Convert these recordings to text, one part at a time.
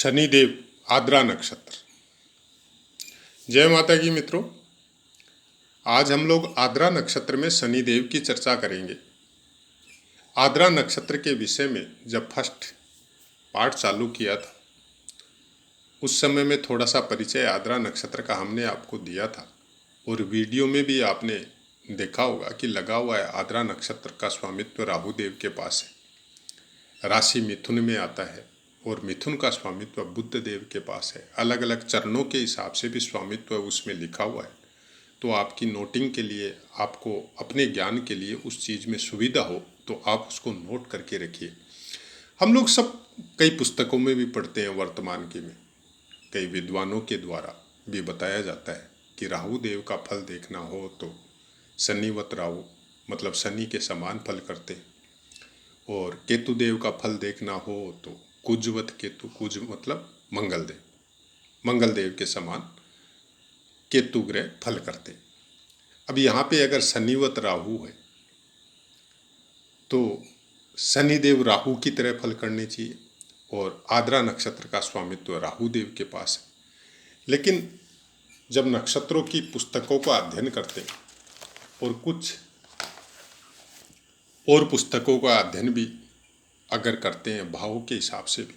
शनिदेव आद्रा नक्षत्र। जय माता की मित्रों, आज हम लोग आद्रा नक्षत्र में शनिदेव की चर्चा करेंगे। आद्रा नक्षत्र के विषय में जब फर्स्ट पार्ट चालू किया था उस समय में थोड़ा सा परिचय आद्रा नक्षत्र का हमने आपको दिया था और वीडियो में भी आपने देखा होगा कि लगा हुआ है। आद्रा नक्षत्र का स्वामित्व राहु देव के पास है, राशि मिथुन में आता है और मिथुन का स्वामित्व बुध देव के पास है। अलग अलग चरणों के हिसाब से भी स्वामित्व उसमें लिखा हुआ है। तो आपकी नोटिंग के लिए, आपको अपने ज्ञान के लिए उस चीज़ में सुविधा हो तो आप उसको नोट करके रखिए। हम लोग सब कई पुस्तकों में भी पढ़ते हैं, वर्तमान के में कई विद्वानों के द्वारा भी बताया जाता है कि राहु देव का फल देखना हो तो शनिवत राहु मतलब शनि के समान फल करते हैं, और केतु देव का फल देखना हो तो कुजवत केतु, कुज मतलब मंगल देव के समान केतु ग्रह फल करते। अब यहाँ पे अगर शनिवत राहु है तो शनिदेव राहु की तरह फल करने चाहिए और आद्रा नक्षत्र का स्वामित्व राहु देव के पास है। लेकिन जब नक्षत्रों की पुस्तकों का अध्ययन करते हैं और कुछ और पुस्तकों का अध्ययन भी अगर करते हैं भावों के हिसाब से भी,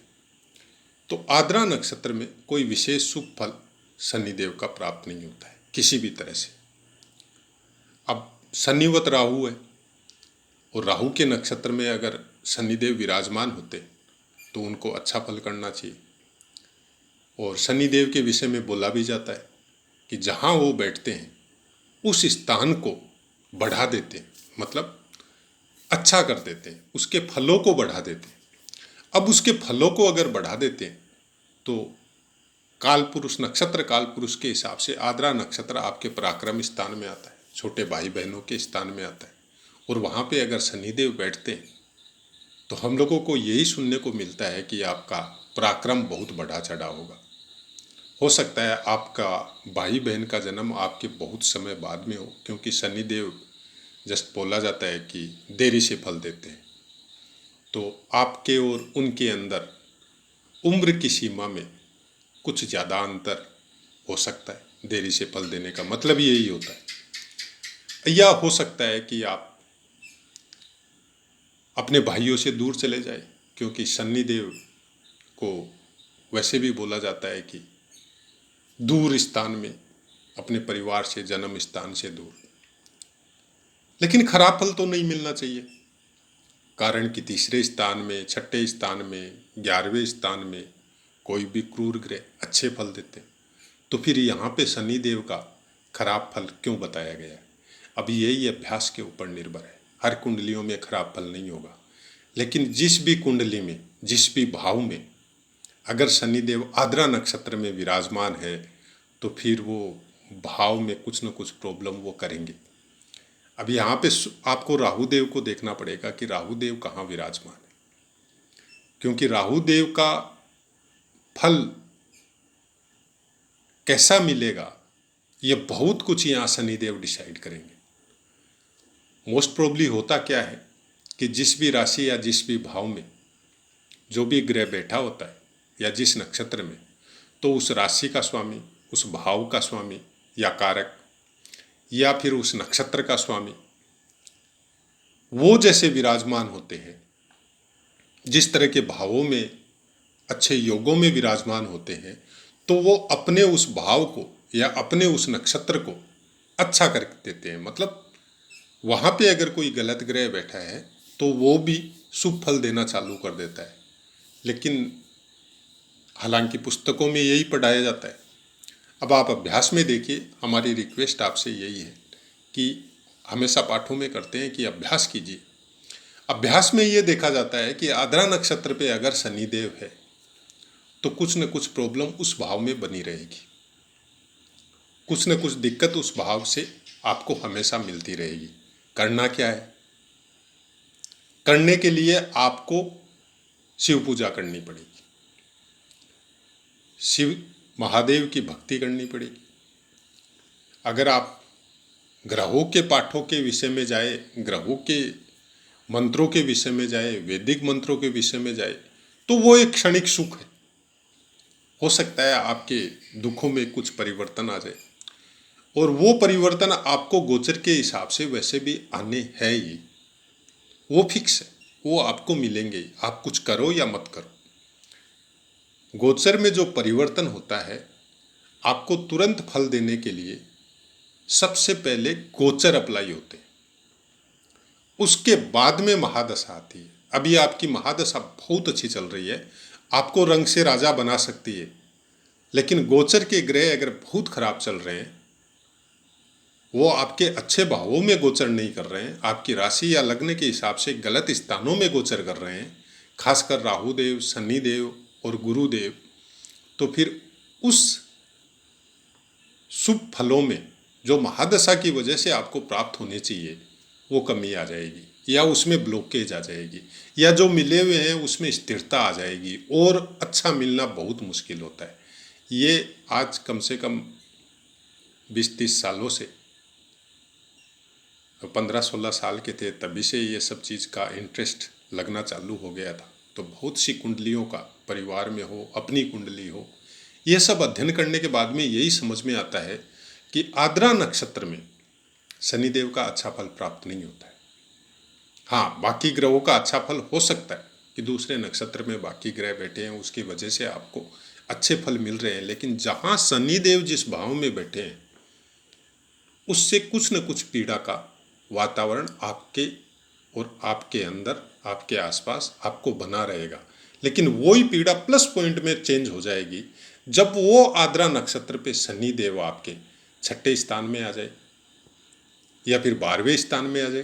तो आद्रा नक्षत्र में कोई विशेष शुभ फल शनिदेव का प्राप्त नहीं होता है किसी भी तरह से। अब शनिवत राहु है और राहु के नक्षत्र में अगर शनिदेव विराजमान होते तो उनको अच्छा फल करना चाहिए। और शनिदेव के विषय में बोला भी जाता है कि जहाँ वो बैठते हैं उस स्थान को बढ़ा देते हैं, मतलब अच्छा कर देते हैं, उसके फलों को बढ़ा देते हैं। अब उसके फलों को अगर बढ़ा देते हैं तो काल पुरुष, नक्षत्र काल पुरुष के हिसाब से आद्रा नक्षत्र आपके पराक्रम स्थान में आता है, छोटे भाई बहनों के स्थान में आता है। और वहाँ पे अगर शनिदेव बैठते हैं तो हम लोगों को यही सुनने को मिलता है कि आपका पराक्रम बहुत बढ़ा चढ़ा होगा। हो सकता है आपका भाई बहन का जन्म आपके बहुत समय बाद में हो, क्योंकि शनिदेव जस्ट बोला जाता है कि देरी से फल देते हैं। तो आपके और उनके अंदर उम्र की सीमा में कुछ ज़्यादा अंतर हो सकता है। देरी से फल देने का मतलब यही होता है। या हो सकता है कि आप अपने भाइयों से दूर चले जाए, क्योंकि शनिदेव को वैसे भी बोला जाता है कि दूर स्थान में, अपने परिवार से, जन्म स्थान से दूर। लेकिन खराब फल तो नहीं मिलना चाहिए, कारण कि तीसरे स्थान में, छठे स्थान में, 11वें स्थान में कोई भी क्रूर ग्रह अच्छे फल देते हैं। तो फिर यहाँ पे शनिदेव का खराब फल क्यों बताया गया है? अभी यही अभ्यास के ऊपर निर्भर है। हर कुंडलियों में खराब फल नहीं होगा, लेकिन जिस भी कुंडली में, जिस भी भाव में अगर शनिदेव आद्रा नक्षत्र में विराजमान है तो फिर वो भाव में कुछ न कुछ प्रॉब्लम वो करेंगे। अब यहाँ पे आपको राहु देव को देखना पड़ेगा कि राहु देव कहाँ विराजमान है, क्योंकि राहु देव का फल कैसा मिलेगा ये बहुत कुछ यहाँ शनिदेव डिसाइड करेंगे। मोस्ट प्रोबली होता क्या है कि जिस भी राशि या जिस भी भाव में जो भी ग्रह बैठा होता है या जिस नक्षत्र में, तो उस राशि का स्वामी, उस भाव का स्वामी या कारक या फिर उस नक्षत्र का स्वामी वो जैसे विराजमान होते हैं, जिस तरह के भावों में, अच्छे योगों में विराजमान होते हैं, तो वो अपने उस भाव को या अपने उस नक्षत्र को अच्छा कर देते हैं। मतलब वहाँ पे अगर कोई गलत ग्रह बैठा है तो वो भी शुभ फल देना चालू कर देता है। लेकिन हालांकि पुस्तकों में यही पढ़ाया जाता है। अब आप अभ्यास में देखिए, हमारी रिक्वेस्ट आपसे यही है कि हमेशा पाठों में करते हैं कि अभ्यास कीजिए। अभ्यास में ये देखा जाता है कि आद्रा नक्षत्र पे अगर शनिदेव है तो कुछ न कुछ प्रॉब्लम उस भाव में बनी रहेगी, कुछ न कुछ दिक्कत उस भाव से आपको हमेशा मिलती रहेगी। करना क्या है? करने के लिए आपको शिव पूजा करनी पड़ेगी, शिव महादेव की भक्ति करनी पड़ेगी। अगर आप ग्रहों के पाठों के विषय में जाए, ग्रहों के मंत्रों के विषय में जाए, वैदिक मंत्रों के विषय में जाए, तो वो एक क्षणिक सुख है। हो सकता है आपके दुखों में कुछ परिवर्तन आ जाए, और वो परिवर्तन आपको गोचर के हिसाब से वैसे भी आने हैं ही, वो फिक्स है, वो आपको मिलेंगे ही, आप कुछ करो या मत करो। गोचर में जो परिवर्तन होता है आपको तुरंत फल देने के लिए सबसे पहले गोचर अप्लाई होते हैं, उसके बाद में महादशा आती है। अभी आपकी महादशा बहुत अच्छी चल रही है, आपको रंग से राजा बना सकती है, लेकिन गोचर के ग्रह अगर बहुत खराब चल रहे हैं, वो आपके अच्छे भावों में गोचर नहीं कर रहे हैं, आपकी राशि या लग्न के हिसाब से गलत स्थानों में गोचर कर रहे हैं, खासकर राहु देव, शनि देव और गुरुदेव, तो फिर उस शुभ फलों में जो महादशा की वजह से आपको प्राप्त होने चाहिए वो कमी आ जाएगी, या उसमें ब्लॉकेज आ जाएगी, या जो मिले हुए हैं उसमें स्थिरता आ जाएगी, और अच्छा मिलना बहुत मुश्किल होता है। ये आज कम से कम 20-30 सालों से, 15-16 साल के थे तभी से ये सब चीज़ का इंटरेस्ट लगना चालू हो गया था। तो बहुत सी कुंडलियों का, परिवार में हो, अपनी कुंडली हो, ये सब अध्ययन करने के बाद में यही समझ में आता है कि आद्रा नक्षत्र में शनिदेव का अच्छा फल प्राप्त नहीं होता है। हाँ, बाकी ग्रहों का अच्छा फल हो सकता है कि दूसरे नक्षत्र में बाकी ग्रह बैठे हैं, उसकी वजह से आपको अच्छे फल मिल रहे हैं, लेकिन जहाँ शनिदेव जिस भाव में बैठे हैं उससे कुछ न कुछ पीड़ा का वातावरण आपके और आपके अंदर, आपके आसपास आपको बना रहेगा। लेकिन वही पीड़ा प्लस पॉइंट में चेंज हो जाएगी जब वो आद्रा नक्षत्र पे शनि देव आपके 6ठे स्थान में आ जाए या फिर 12वें स्थान में आ जाए,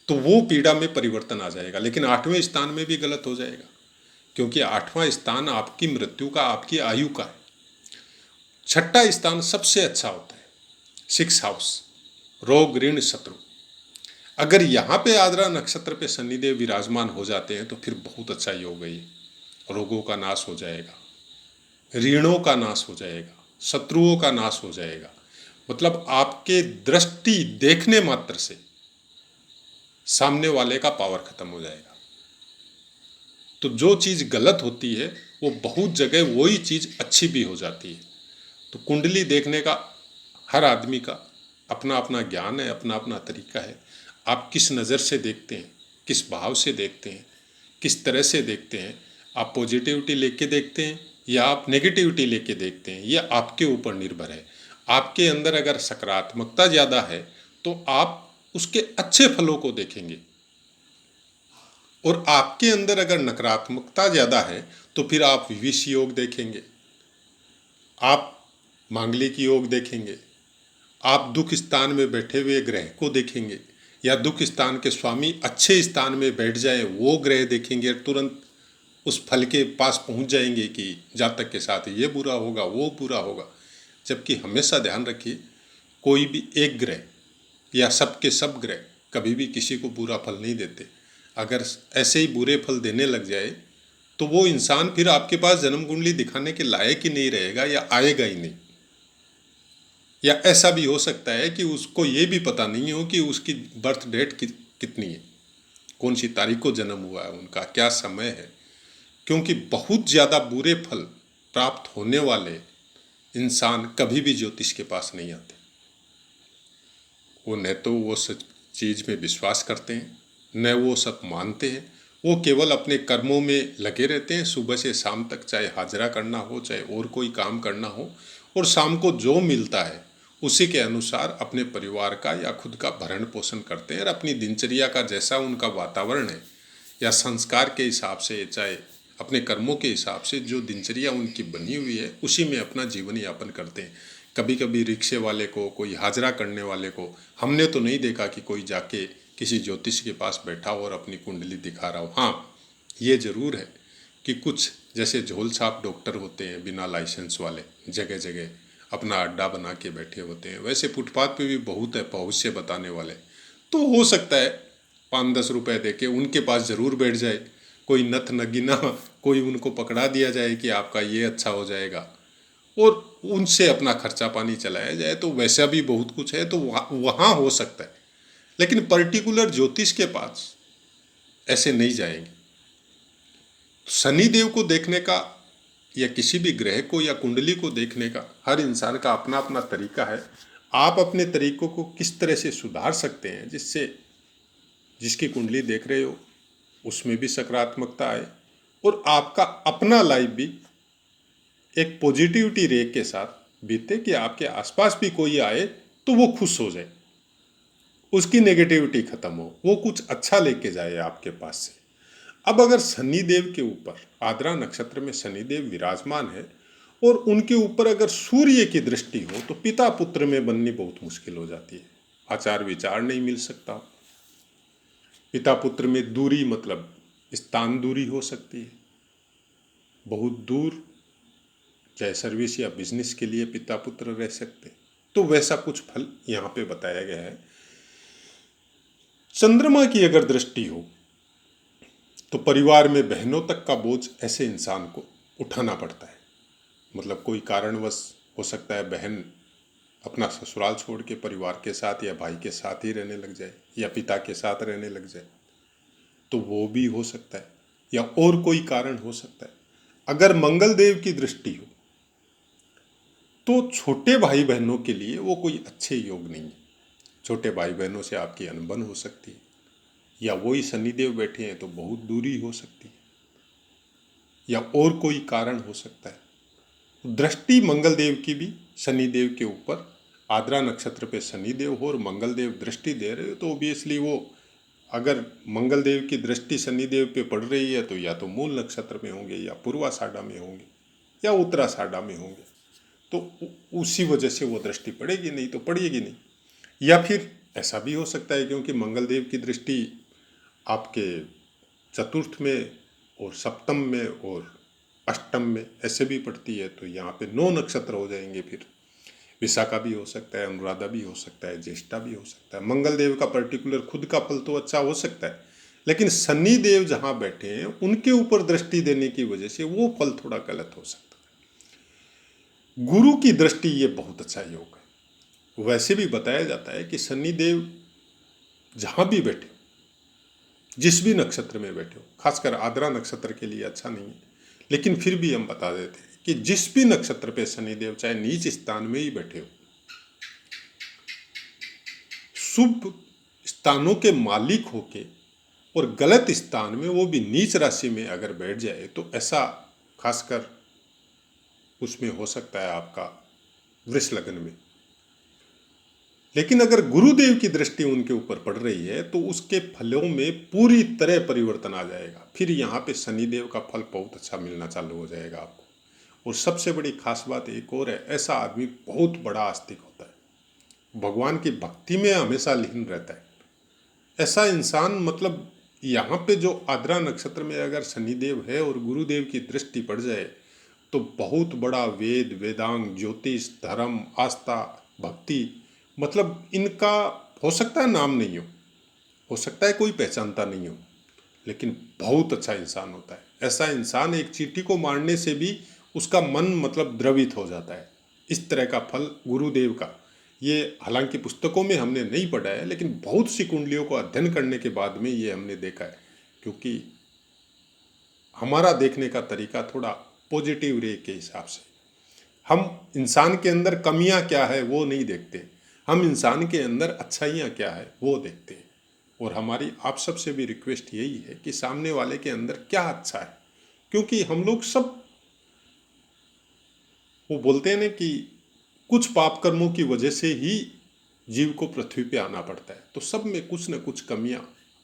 तो वो पीड़ा में परिवर्तन आ जाएगा। लेकिन 8वें स्थान में भी गलत हो जाएगा, क्योंकि 8वां स्थान आपकी मृत्यु का, आपकी आयु का है। 6ठा स्थान सबसे अच्छा होता है, 6th हाउस, रोग, ऋण, शत्रु। अगर यहाँ पे आद्रा नक्षत्र पे शनिदेव विराजमान हो जाते हैं तो फिर बहुत अच्छा योग है। रोगों का नाश हो जाएगा, ऋणों का नाश हो जाएगा, शत्रुओं का नाश हो जाएगा। मतलब आपके दृष्टि देखने मात्र से सामने वाले का पावर खत्म हो जाएगा। तो जो चीज़ गलत होती है वो बहुत जगह वही चीज़ अच्छी भी हो जाती है। तो कुंडली देखने का हर आदमी का अपना अपना ज्ञान है, अपना अपना तरीका है। आप किस नज़र से देखते हैं, किस भाव से देखते हैं, किस तरह से देखते हैं, आप पॉजिटिविटी लेके देखते हैं या आप नेगेटिविटी लेके देखते हैं, ये आपके ऊपर निर्भर है। आपके अंदर अगर सकारात्मकता ज़्यादा है तो आप उसके अच्छे फलों को देखेंगे, और आपके अंदर अगर नकारात्मकता ज़्यादा है तो फिर आप विविश योग देखेंगे, आप मांगलिक योग देखेंगे, आप दुख स्थान में बैठे हुए ग्रह को देखेंगे, या दुख स्थान के स्वामी अच्छे स्थान में बैठ जाए वो ग्रह देखेंगे, तुरंत उस फल के पास पहुंच जाएंगे कि जातक के साथ ये बुरा होगा, वो बुरा होगा। जबकि हमेशा ध्यान रखिए, कोई भी एक ग्रह या सबके सब ग्रह कभी भी किसी को बुरा फल नहीं देते। अगर ऐसे ही बुरे फल देने लग जाए तो वो इंसान फिर आपके पास जन्म कुंडली दिखाने के लायक ही नहीं रहेगा, या आएगा ही नहीं। या ऐसा भी हो सकता है कि उसको ये भी पता नहीं हो कि उसकी बर्थ डेट कितनी है, कौन सी तारीख को जन्म हुआ है उनका, क्या समय है। क्योंकि बहुत ज़्यादा बुरे फल प्राप्त होने वाले इंसान कभी भी ज्योतिष के पास नहीं आते। वो न तो वो सच चीज़ में विश्वास करते हैं, न वो सब मानते हैं। वो केवल अपने कर्मों में लगे रहते हैं, सुबह से शाम तक, चाहे हाजरा करना हो, चाहे और कोई काम करना हो, और शाम को जो मिलता है उसी के अनुसार अपने परिवार का या खुद का भरण पोषण करते हैं। और अपनी दिनचर्या का जैसा उनका वातावरण है या संस्कार के हिसाब से, चाहे अपने कर्मों के हिसाब से जो दिनचर्या उनकी बनी हुई है, उसी में अपना जीवन यापन करते हैं। कभी कभी रिक्शे वाले को, कोई हाजरा करने वाले को हमने तो नहीं देखा कि कोई जाके किसी ज्योतिष के पास बैठा हो और अपनी कुंडली दिखा रहा हो। हाँ, ये ज़रूर है कि कुछ जैसे झोल छाप डॉक्टर होते हैं बिना लाइसेंस वाले, जगह जगह अपना अड्डा बना के बैठे होते हैं। वैसे फुटपाथ पे भी बहुत है भविष्य बताने वाले। तो हो सकता है 5-10 रुपए दे के उनके पास ज़रूर बैठ जाए, कोई नथ नगीना कोई उनको पकड़ा दिया जाए कि आपका ये अच्छा हो जाएगा, और उनसे अपना खर्चा पानी चलाया जाए। तो वैसा भी बहुत कुछ है, तो वहाँ हो सकता है। लेकिन पर्टिकुलर ज्योतिष के पास ऐसे नहीं जाएंगे। शनिदेव को देखने का या किसी भी ग्रह को या कुंडली को देखने का हर इंसान का अपना अपना तरीका है। आप अपने तरीकों को किस तरह से सुधार सकते हैं जिससे जिसकी कुंडली देख रहे हो उसमें भी सकारात्मकता आए और आपका अपना लाइफ भी एक पॉजिटिविटी रे के साथ बीते, कि आपके आसपास भी कोई आए तो वो खुश हो जाए, उसकी नेगेटिविटी खत्म हो, वो कुछ अच्छा लेके जाए आपके पास से। अब अगर शनिदेव के ऊपर आद्रा नक्षत्र में शनिदेव विराजमान है और उनके ऊपर अगर सूर्य की दृष्टि हो तो पिता पुत्र में बननी बहुत मुश्किल हो जाती है, आचार विचार नहीं मिल सकता। पिता पुत्र में दूरी मतलब स्थान दूरी हो सकती है, बहुत दूर, चाहे सर्विस या बिजनेस के लिए पिता पुत्र रह सकते। तो वैसा कुछ फल यहाँ पे बताया गया है। चंद्रमा की अगर दृष्टि हो तो परिवार में बहनों तक का बोझ ऐसे इंसान को उठाना पड़ता है। मतलब कोई कारणवश हो सकता है बहन अपना ससुराल छोड़ के परिवार के साथ या भाई के साथ ही रहने लग जाए या पिता के साथ रहने लग जाए, तो वो भी हो सकता है, या और कोई कारण हो सकता है। अगर मंगल देव की दृष्टि हो तो छोटे भाई बहनों के लिए वो कोई अच्छे योग नहीं है। छोटे भाई बहनों से आपकी अनबन हो सकती है, या वही शनिदेव बैठे हैं तो बहुत दूरी हो सकती है, या और कोई कारण हो सकता है। दृष्टि मंगल देव की भी शनिदेव के ऊपर, आद्रा नक्षत्र पे शनिदेव हो और मंगल देव दृष्टि दे रहे हो तो ऑब्वियसली वो, अगर मंगल देव की दृष्टि शनिदेव पे पड़ रही है तो या तो मूल नक्षत्र में होंगे या पूर्वाषाढ़ा में होंगे या उत्तराषाढ़ा में होंगे, तो उसी वजह से वो दृष्टि पड़ेगी, नहीं तो पड़ेगी नहीं। या फिर ऐसा भी हो सकता है क्योंकि मंगल देव की दृष्टि आपके चतुर्थ में और सप्तम में और अष्टम में ऐसे भी पड़ती है, तो यहाँ पे 9 नक्षत्र हो जाएंगे। फिर विशाखा भी हो सकता है, अनुराधा भी हो सकता है, ज्येष्ठा भी हो सकता है। मंगल देव का पर्टिकुलर खुद का फल तो अच्छा हो सकता है, लेकिन शनि देव जहाँ बैठे हैं उनके ऊपर दृष्टि देने की वजह से वो फल थोड़ा गलत हो सकता है। गुरु की दृष्टि ये बहुत अच्छा योग है। वैसे भी बताया जाता है कि शनि देव जहाँ भी बैठे हो, जिस भी नक्षत्र में बैठे हो, खासकर आद्रा नक्षत्र के लिए अच्छा नहीं है, लेकिन फिर भी हम बता देते हैं कि जिस भी नक्षत्र पे शनिदेव चाहे नीच स्थान में ही बैठे हो, शुभ स्थानों के मालिक होके और गलत स्थान में वो भी नीच राशि में अगर बैठ जाए तो ऐसा खासकर उसमें हो सकता है आपका वृष लग्न में। लेकिन अगर गुरुदेव की दृष्टि उनके ऊपर पड़ रही है तो उसके फलों में पूरी तरह परिवर्तन आ जाएगा। फिर यहाँ पे शनिदेव का फल बहुत अच्छा मिलना चालू हो जाएगा आपको। और सबसे बड़ी खास बात एक और है, ऐसा आदमी बहुत बड़ा आस्तिक होता है, भगवान की भक्ति में हमेशा लीन रहता है। ऐसा इंसान, मतलब यहाँ पे जो आद्रा नक्षत्र में अगर शनिदेव है और गुरुदेव की दृष्टि पड़ जाए तो बहुत बड़ा वेद, वेदांग, ज्योतिष, धर्म, आस्था, भक्ति, मतलब इनका हो सकता है नाम नहीं हो सकता है कोई पहचानता नहीं हो, लेकिन बहुत अच्छा इंसान होता है। ऐसा इंसान एक चींटी को मारने से भी उसका मन मतलब द्रवित हो जाता है। इस तरह का फल गुरुदेव का, ये हालांकि पुस्तकों में हमने नहीं पढ़ा है, लेकिन बहुत सी कुंडलियों को अध्ययन करने के बाद में ये हमने देखा है। क्योंकि हमारा देखने का तरीका थोड़ा पॉजिटिव रे के हिसाब से, हम इंसान के अंदर कमियां क्या है वो नहीं देखते, हम इंसान के अंदर अच्छाइयाँ क्या है वो देखते हैं। और हमारी आप सब से भी रिक्वेस्ट यही है कि सामने वाले के अंदर क्या अच्छा है, क्योंकि हम लोग सब, वो बोलते हैं ना कि कुछ पाप कर्मों की वजह से ही जीव को पृथ्वी पे आना पड़ता है, तो सब में कुछ न कुछ कमियां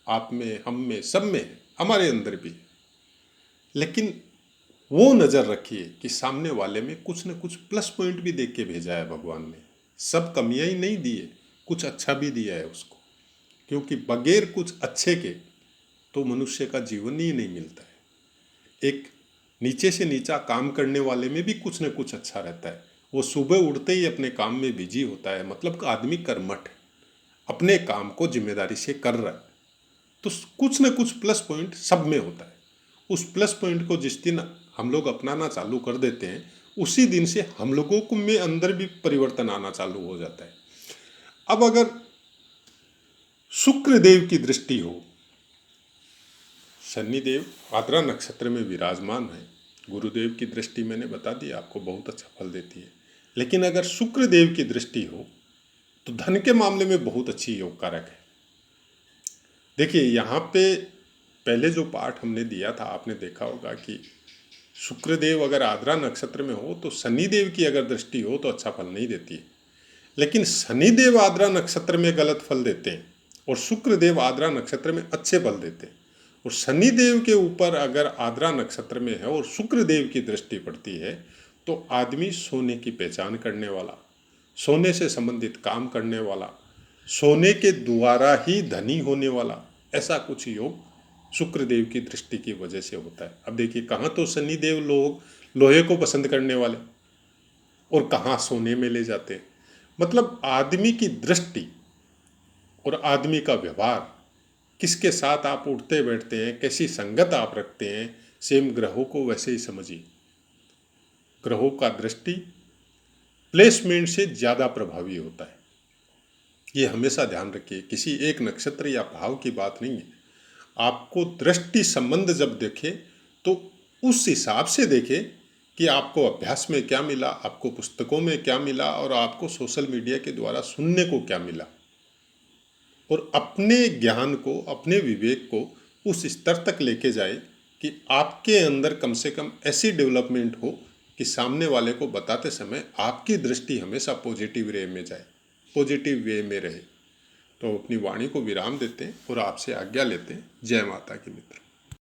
आप में, हम में, सब में है, हमारे अंदर भी है। लेकिन वो नज़र रखिए कि सामने वाले में कुछ न कुछ प्लस पॉइंट भी देख के भेजा है भगवान ने। सब कमियां ही नहीं दी है, कुछ अच्छा भी दिया है उसको, क्योंकि बगैर कुछ अच्छे के तो मनुष्य का जीवन ही नहीं मिलता है। एक नीचे से नीचा काम करने वाले में भी कुछ न कुछ अच्छा रहता है। वो सुबह उठते ही अपने काम में बिजी होता है, मतलब आदमी कर्मठ है, अपने काम को जिम्मेदारी से कर रहा है, तो कुछ न कुछ प्लस पॉइंट सब में होता है। उस प्लस पॉइंट को जिस दिन हम लोग अपनाना चालू कर देते हैं, उसी दिन से हम लोगों को में अंदर भी परिवर्तन आना चालू हो जाता है। अब अगर शुक्र देव की दृष्टि हो, शनिदेव आद्रा नक्षत्र में विराजमान है गुरुदेव की दृष्टि मैंने बता दी आपको बहुत अच्छा फल देती है। लेकिन अगर शुक्र देव की दृष्टि हो तो धन के मामले में बहुत अच्छी योग कारक है। देखिए यहाँ पे पहले जो पाठ हमने दिया था आपने देखा होगा कि शुक्रदेव अगर आद्रा नक्षत्र में हो तो शनिदेव की अगर दृष्टि हो तो अच्छा फल नहीं देती है। लेकिन शनिदेव आद्रा नक्षत्र में गलत फल देते हैं और शुक्रदेव आद्रा नक्षत्र में अच्छे फल देते हैं। और शनिदेव के ऊपर अगर आद्रा नक्षत्र में है और शुक्रदेव की दृष्टि पड़ती है तो आदमी सोने की पहचान करने वाला, सोने से संबंधित काम करने वाला, सोने के द्वारा ही धनी होने वाला, ऐसा कुछ योग शुक्रदेव की दृष्टि की वजह से होता है। अब देखिए कहाँ तो शनिदेव लोग लोहे को पसंद करने वाले और कहाँ सोने में ले जाते हैं। मतलब आदमी की दृष्टि और आदमी का व्यवहार, किसके साथ आप उठते बैठते हैं, कैसी संगत आप रखते हैं, सेम ग्रहों को वैसे ही समझिए। ग्रहों का दृष्टि प्लेसमेंट से ज़्यादा प्रभावी होता है, ये हमेशा ध्यान रखिए। किसी एक नक्षत्र या भाव की बात नहीं है। आपको दृष्टि संबंध जब देखे तो उस हिसाब से देखे कि आपको अभ्यास में क्या मिला, आपको पुस्तकों में क्या मिला और आपको सोशल मीडिया के द्वारा सुनने को क्या मिला, और अपने ज्ञान को, अपने विवेक को उस स्तर तक लेके जाए कि आपके अंदर कम से कम ऐसी डेवलपमेंट हो कि सामने वाले को बताते समय आपकी दृष्टि हमेशा पॉजिटिव वे में जाए, पॉजिटिव वे में रहे। तो अपनी वाणी को विराम देते हैं और आपसे आज्ञा लेते हैं। जय माता की मित्र।